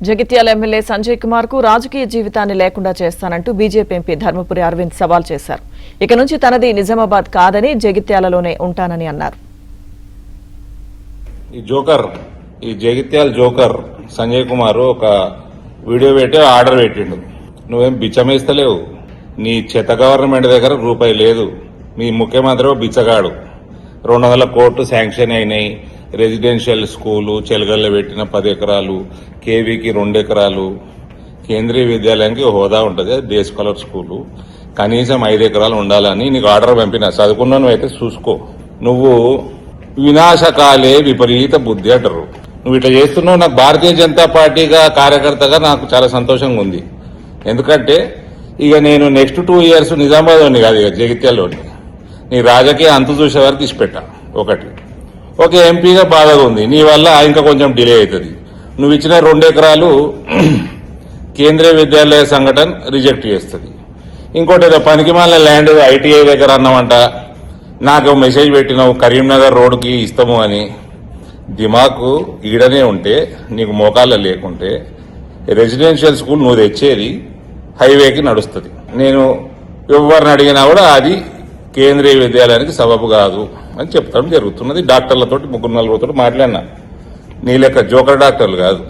Jagtial MLA Sanjay Kumar కు రాజకీయ జీవితాన్ని లేకుండా చేస్తానంటూ బీజేపీ ఎంపీ ధర్మపురి అరవింద్ సవాల్ చేశారు. ఇక నుంచి తనది నిజామాబాద్ కాదని జగిత్యాలలోనే ఉంటానని అన్నారు. ఈ జగిత్యాల జోకర్ సంజయ్ కుమార్ ఒక వీడియో పెట్టి ఆర్డర్ పెట్టిండు. నువ్వేం బిచ్చమేస్తలేవు. నీ చెత్త గవర్నమెంట్ దగ్గర రూపాయి లేదు. మీ ముఖ్యమంత్రి బిచ్చగాడు. 200 కోట్లు శాంక్షన్ అయినాయి. రెసిడెన్షియల్ స్కూలు చెలగల్లో పెట్టిన 10 ఎకరాలు, కేవీకి 2 ఎకరాలు, కేంద్రీయ విద్యాలయానికి హోదా ఉంటుంది, డే స్కాలర్ స్కూలు, కనీసం 5 ఎకరాలు ఉండాలని నీకు ఆర్డర్ పంపిన. చదువుకున్నాను అయితే చూసుకో. నువ్వు వినాశకాలే విపరీత బుద్ధి అంటారు. నువ్వు ఇట్లా చేస్తున్నావు. నాకు భారతీయ జనతా పార్టీగా కార్యకర్తగా నాకు చాలా సంతోషంగా ఉంది. ఎందుకంటే ఇక నేను నెక్స్ట్ 2 years నిజామాబాద్లోని కాదు, ఇక జగిత్యాలలోని నీ రాజకీయ అంతు చూసే వరకు ఇచ్చిపెట్టా. ఒక ఎంపీగా బాధగా ఉంది. నీ వల్ల ఇంకా కొంచెం డిలే అవుతుంది. నువ్వు ఇచ్చిన 2 ఎకరాలు కేంద్రీయ విద్యాలయ సంఘటన రిజెక్ట్ చేస్తుంది. ఇంకోటి ఏదో పనికిమాలిన ల్యాండ్ ఐటీఐ దగ్గర అన్నామంట. నాకు మెసేజ్ పెట్టినావు కరీంనగర్ రోడ్డుకి ఇస్తాము అని. దిమాకు ఈడనే ఉంటే, నీకు మోకాళ్ళ లేకుంటే రెసిడెన్షియల్ స్కూల్ నువ్వు తెచ్చేది హైవేకి నడుస్తుంది. నేను ఎవరిని అడిగినా కూడా అది కేంద్రీయ విద్యాలయానికి సబబు కాదు అని చెప్తాం జరుగుతున్నది. డాక్టర్లతో 3-4 మాట్లాడినా. నీ లెక్క జోకర్ డాక్టర్లు కాదు.